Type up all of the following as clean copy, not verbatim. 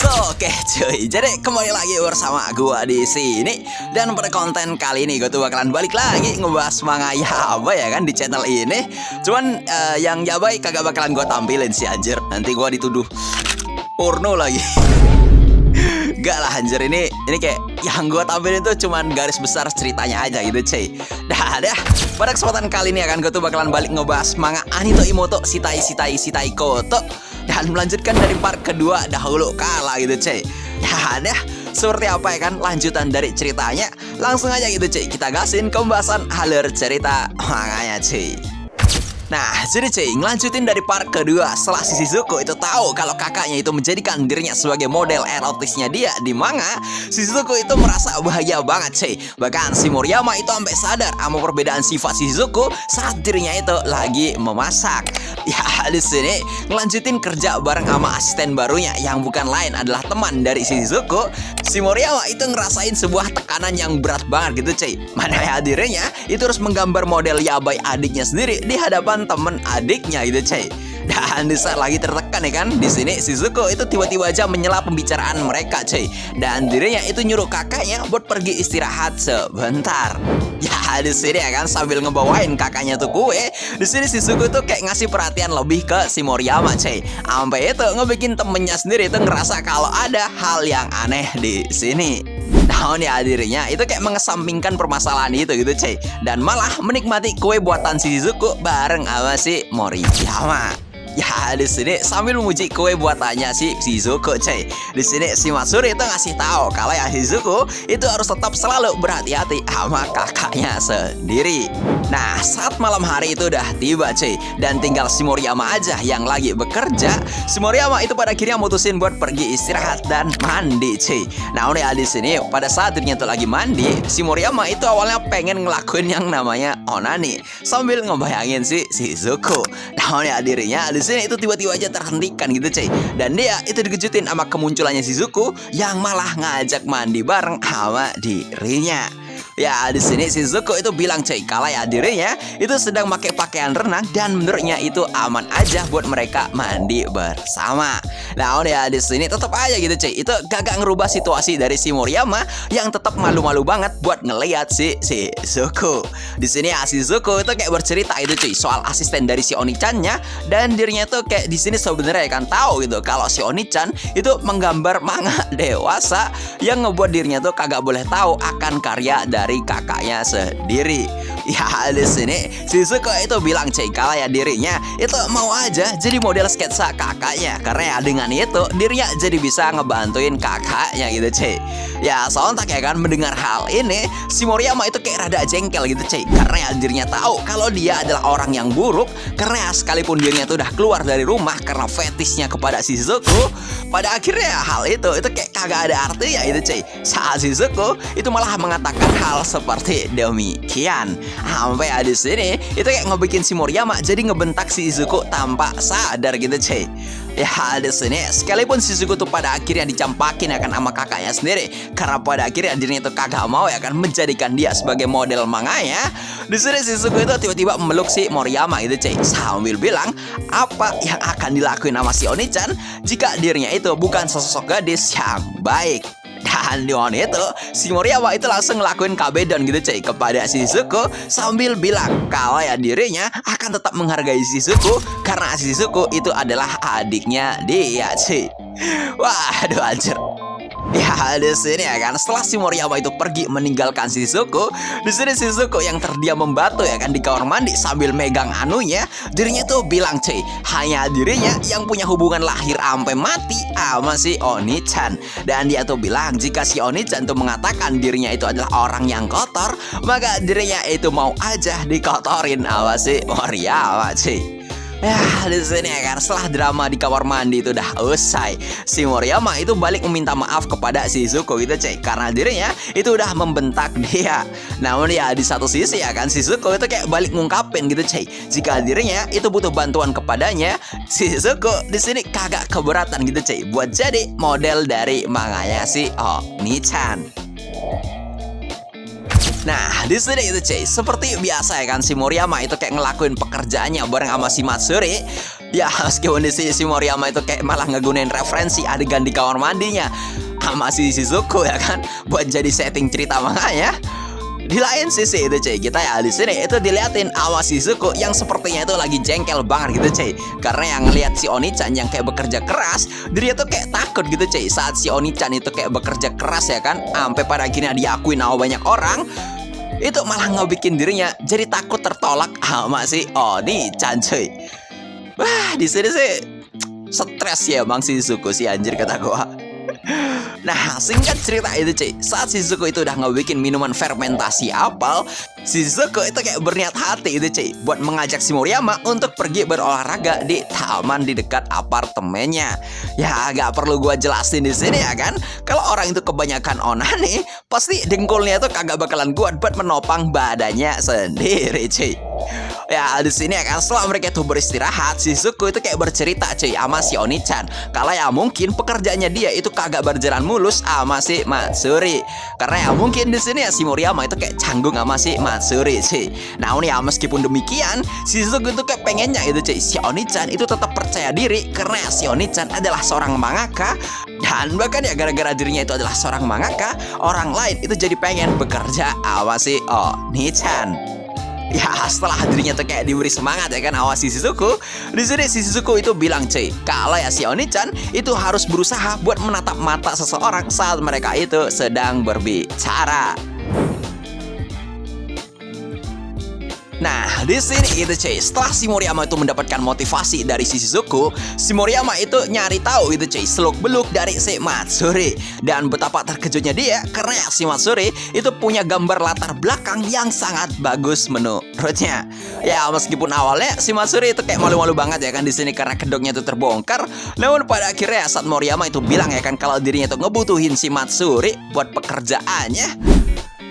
Oke cuy, jadi kembali lagi bersama gua di sini. Dan pada konten kali ini gua tuh bakalan balik lagi ngebahas manga yabai ya kan di channel ini. Cuman yang yabai kagak bakalan gua tampilin sih anjir. Nanti gua dituduh porno lagi. Gak lah anjir, ini kayak yang gue tampilin tuh cuman garis besar ceritanya aja gitu cuy. Dah. Pada kesempatan kali ini akan gue tuh bakalan balik ngebahas manga Anito Imoto Shitai Shitai Shitai Koto, dan melanjutkan dari part kedua dahulu kala gitu cuy. Dah. Seperti apa ya kan lanjutan dari ceritanya? Langsung aja gitu cuy, kita gasin pembahasan alur cerita manganya cuy. Nah, jadi cuy, ngelanjutin dari part kedua setelah si Shizuku itu tahu kalau kakaknya itu menjadikan dirinya sebagai model erotisnya dia di manga. Si Shizuku itu merasa bahagia banget cuy. Bahkan si Moriyama itu sampai sadar sama perbedaan sifat si Shizuku saat dirinya itu lagi memasak. Ya, di sini ngelanjutin kerja bareng sama asisten barunya yang bukan lain adalah teman dari si Shizuku. Si Moriyama itu ngerasain sebuah tekanan yang berat banget gitu cuy. Mana ya dirinya itu harus menggambar model yabai adiknya sendiri di hadapan temen adiknya gitu cuy. Dan di saat lagi tertekan ya kan, di sini Shizuku itu tiba-tiba aja menyela pembicaraan mereka cuy. Dan dirinya itu nyuruh kakaknya buat pergi istirahat sebentar. Ya di sini ya kan, sambil ngebawain kakaknya tuh kue. Di sini Shizuku tuh kayak ngasih perhatian lebih ke si Moriyama cuy. Sampai itu ngebikin temennya sendiri itu ngerasa kalau ada hal yang aneh di sini. Nah, ya dirinya itu kayak mengesampingkan permasalahan itu gitu cuy, dan malah menikmati kue buatan si Shizuku bareng sama si Moriyama. Ya di sini sambil memuji kue buatannya si Shizuku cuy. Di sini si Matsuri itu ngasih tahu kalau ya Shizuku itu harus tetap selalu berhati-hati sama kakaknya sendiri. Nah, saat malam hari itu udah tiba cuy, dan tinggal si Moriyama aja yang lagi bekerja. Si Moriyama itu pada akhirnya mutusin buat pergi istirahat dan mandi cuy. Nah, udah di sini pada saat dirinya tuh lagi mandi, si Moriyama itu awalnya pengen ngelakuin yang namanya onani sambil ngebayangin si Shizuku. Nah, udah dirinya di sini itu tiba-tiba aja terhentikan gitu cuy, dan dia itu dikejutin sama kemunculannya Shizuku yang malah ngajak mandi bareng sama dirinya. Ya di sini Shizuku itu bilang cuy kalau ya dirinya itu sedang pakai pakaian renang dan menurutnya itu aman aja buat mereka mandi bersama. Nah udah di sini tetap aja gitu cuy, itu gak ngerubah situasi dari si Moriyama yang tetap malu-malu banget buat ngelihat si Shizuku. Di sini ya Shizuku itu kayak bercerita itu cuy soal asisten dari si Oni-channya, dan dirinya tuh kayak di sini sebenarnya kan tahu gitu kalau si Oni-chan itu menggambar manga dewasa yang ngebuat dirinya tuh kagak boleh tahu akan karya dari kakaknya sendiri. Ya di sini Shizuku itu bilang cuy kalau ya dirinya itu mau aja jadi model sketsa kakaknya, karena ya dengan itu dirinya jadi bisa ngebantuin kakaknya gitu cuy. Ya sontak ya kan mendengar hal ini, si Moriyama itu kayak rada jengkel gitu cuy, karena ya dirinya tahu kalau dia adalah orang yang buruk, karena ya sekalipun dirinya tuh udah keluar dari rumah karena fetisnya kepada Shizuku, pada akhirnya hal itu kayak kagak ada artinya gitu cuy. Saat Shizuku itu malah mengatakan hal seperti demikian. Sampai di sini itu kayak ngebikin si Moriyama jadi ngebentak si Shizuku tanpa sadar gitu cuy. Ya di sini sekalipun Shizuku tuh pada akhirnya dicampakin akan sama kakaknya sendiri, karena pada akhirnya dirinya tuh kagak mau ya kan menjadikan dia sebagai model manganya. Di sini Shizuku itu tiba-tiba memeluk si Moriyama gitu cuy, sambil bilang apa yang akan dilakuin sama si Oni-chan jika dirinya itu bukan sosok gadis yang baik. Dan di momen itu si Moriyama itu langsung ngelakuin kabedon gitu cuy kepada Shizuku, sambil bilang kalau ya dirinya akan tetap menghargai Shizuku karena Shizuku itu adalah adiknya dia cuy. Waduh anjir. Ya di sini ya kan setelah si Moriyama itu pergi meninggalkan Shizuku, di sini Shizuku yang terdiam membatu ya kan di kamar mandi sambil megang anunya, dirinya tuh bilang cuy hanya dirinya yang punya hubungan lahir sampai mati sama si Oni-chan, dan dia tuh bilang jika si Oni-chan tuh mengatakan dirinya itu adalah orang yang kotor, maka dirinya itu mau aja dikotorin sama si Moriyama cuy. Ya di sini ya kan setelah drama di kamar mandi itu udah usai, si Moriyama itu balik meminta maaf kepada Shizuku gitu cuy, karena dirinya itu udah membentak dia. Namun ya di satu sisi ya kan Shizuku itu kayak balik ngungkapin gitu cuy jika dirinya itu butuh bantuan kepadanya. Shizuku di sini kagak keberatan gitu cuy buat jadi model dari manganya si Oni-chan. Nah, di sini itu cuy, seperti biasa ya kan si Moriyama itu kayak ngelakuin pekerjaannya bareng sama si Matsuri. Ya meskipun di sini si Moriyama itu kayak malah ngegunain referensi adegan di kamar mandinya sama si Shizuku ya kan, buat jadi setting cerita manganya. Di lain sisi itu cuy, kita ya di sini itu diliatin sama Shizuku yang sepertinya itu lagi jengkel banget gitu cuy, karena yang ngelihat si Oni-chan yang kayak bekerja keras, dia tuh kayak takut gitu cuy saat si Oni-chan itu kayak bekerja keras ya kan, sampai pada akhirnya diakuin sama banyak orang. Itu malah ngebikin dirinya jadi takut tertolak sama si Oni-chan cuy. Wah, di sini sih stres ya Bang Shizuku sih anjir kata gua. Nah, singkat cerita itu cuy, saat Shizuku itu udah ngebikin minuman fermentasi apel, Shizuku itu kayak berniat hati itu cuy buat mengajak si Moriyama untuk pergi berolahraga di taman di dekat apartemennya. Ya, gak perlu gua jelasin di sini ya kan, kalau orang itu kebanyakan onani, pasti dengkulnya tuh kagak bakalan kuat buat menopang badannya sendiri cuy. Ya di sini ya kan, setelah mereka tuh beristirahat, Shizuku itu kayak bercerita cuy sama si Oni-chan kalau ya mungkin pekerjaannya dia itu kagak berjalan mulus sama si Matsuri, karena ya mungkin di sini ya si Moriyama itu kayak canggung sama si Matsuri cuy. Namun ya meskipun demikian, Shizuku itu kayak pengennya itu cuy si Oni-chan itu tetap percaya diri, karena ya si Oni-chan adalah seorang mangaka, dan bahkan ya gara-gara dirinya itu adalah seorang mangaka, orang lain itu jadi pengen bekerja sama si Oni-chan. Ya setelah dirinya tuh kayak diberi semangat ya kan awas si Shizuku, di sini si Shizuku itu bilang cuy kalau ya si Oni-chan itu harus berusaha buat menatap mata seseorang saat mereka itu sedang berbicara. Nah, di sini itu cuy, setelah si Moriyama itu mendapatkan motivasi dari si Shizuku, si Moriyama itu nyari tahu itu cuy seluk-beluk dari si Matsuri. Dan betapa terkejutnya dia karena si Matsuri itu punya gambar latar belakang yang sangat bagus menurutnya. Ya, meskipun awalnya si Matsuri itu kayak malu-malu banget ya kan di sini karena kedoknya itu terbongkar. Namun pada akhirnya saat Moriyama itu bilang ya kan kalau dirinya itu ngebutuhin si Matsuri buat pekerjaannya.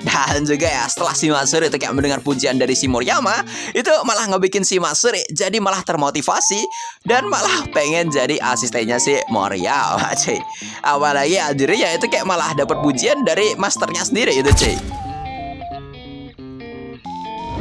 Dan juga ya setelah si Matsuri itu kayak mendengar pujian dari si Moriyama, itu malah ngebikin si Matsuri jadi malah termotivasi dan malah pengen jadi asistennya si Moriyama cuy. Apalagi dirinya itu kayak malah dapat pujian dari masternya sendiri itu cuy.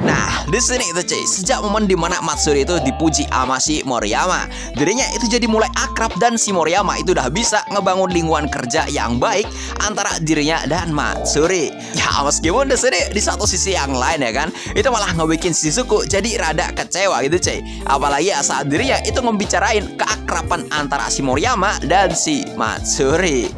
Nah, di sini itu cuy, sejak momen dimana Matsuri itu dipuji sama si Moriyama, dirinya itu jadi mulai akrab dan si Moriyama itu udah bisa ngebangun lingkungan kerja yang baik antara dirinya dan Matsuri. Ya meskipun di sini di satu sisi yang lain ya kan, itu malah ngebikin Shizuku jadi rada kecewa gitu cuy. Apalagi ya saat dirinya itu membicarain keakraban antara si Moriyama dan si Matsuri.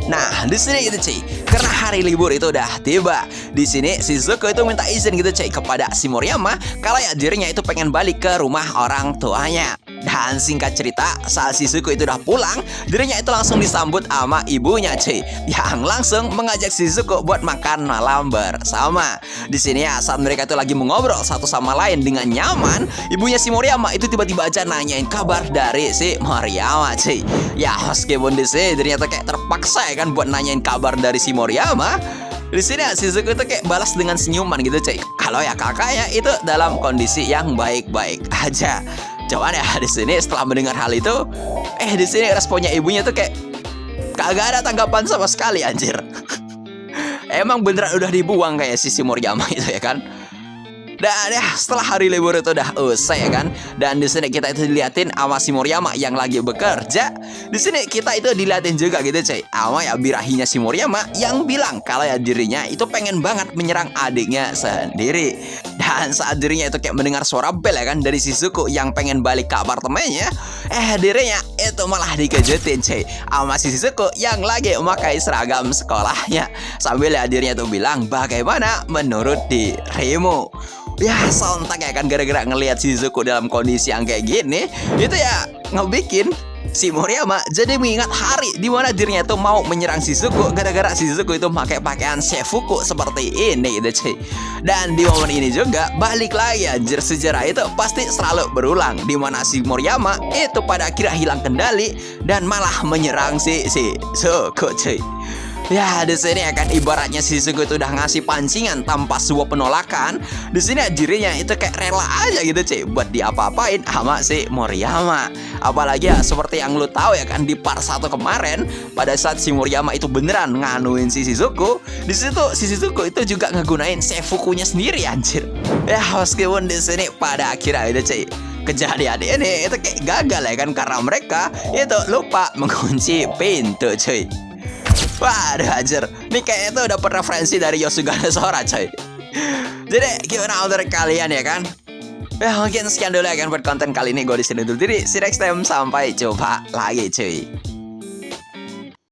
Nah, di sini gitu cuy, karena hari libur itu udah tiba. Di sini Shizuku itu minta izin gitu cuy kepada si Moriyama kalau ya dirinya itu pengen balik ke rumah orang tuanya. Dan singkat cerita, saat Shizuku itu udah pulang, dirinya itu langsung disambut sama ibunya cuy, yang langsung mengajak Shizuku buat makan malam bersama. Di sini ya saat mereka itu lagi mengobrol satu sama lain dengan nyaman, ibunya si Moriyama itu tiba-tiba aja nanyain kabar dari si Moriyama cuy. Ya meskipun di sini dirinya tuh kayak terpaksa ya kan buat nanyain kabar dari si Moriyama. Di sini Shizuku itu kayak balas dengan senyuman gitu cuy, kalau ya kakaknya itu dalam kondisi yang baik-baik aja. Cuman ya di sini setelah mendengar hal itu, di sini responnya ibunya tuh kayak kagak ada tanggapan sama sekali anjir. Emang beneran udah dibuang kayak si Moriyama itu ya kan. Dan ya setelah hari libur itu udah usai ya kan, dan di sini kita itu diliatin sama si Moriyama yang lagi bekerja. Di sini kita itu diliatin juga gitu cuy sama ya birahinya si Moriyama yang bilang kalau ya dirinya itu pengen banget menyerang adiknya sendiri. Dan saat dirinya itu kayak mendengar suara bel ya kan dari Shizuku yang pengen balik ke apartemennya, dirinya itu malah dikejutin cuy sama si Shizuku yang lagi memakai seragam sekolahnya. Sambil ya dirinya tuh bilang bagaimana menurut dirimu. Ya sontak ya kan, gara-gara ngelihat Shizuku dalam kondisi yang kayak gini, itu ya ngebikin si Moriyama jadi mengingat hari dimana dirinya tuh mau menyerang Shizuku gara-gara Shizuku itu pakai pakaian seifuku seperti ini gitu cuy. Dan di momen ini juga balik lagi anjir, sejarah itu pasti selalu berulang dimana si Moriyama itu pada akhirnya hilang kendali dan malah menyerang si Shizuku cuy. Ya, di sini akan ibaratnya si Shizuku itu udah ngasih pancingan tanpa sebuah penolakan. Di sini dirinya itu kayak rela aja gitu, cuy, buat diapa-apain sama si Moriyama. Apalagi ya seperti yang lu tahu ya kan di part 1 kemarin, pada saat si Moriyama itu beneran nganuin si Shizuku, di situ si Shizuku itu juga ngegunain Seifukunya sendiri anjir. Ya, meskipun di sini pada akhirnya itu, cuy, kejadian ini itu kayak gagal ya kan karena mereka itu lupa mengunci pintu, cuy. Waduh anjir, ini kayaknya tuh dapet referensi dari Yosugane Sora, coy. Jadi gimana menurut kalian ya kan? Ya mungkin sekian dulu ya kan buat konten kali ini. Gue di sini dulu diri. See you next time, sampai jumpa lagi, cuy.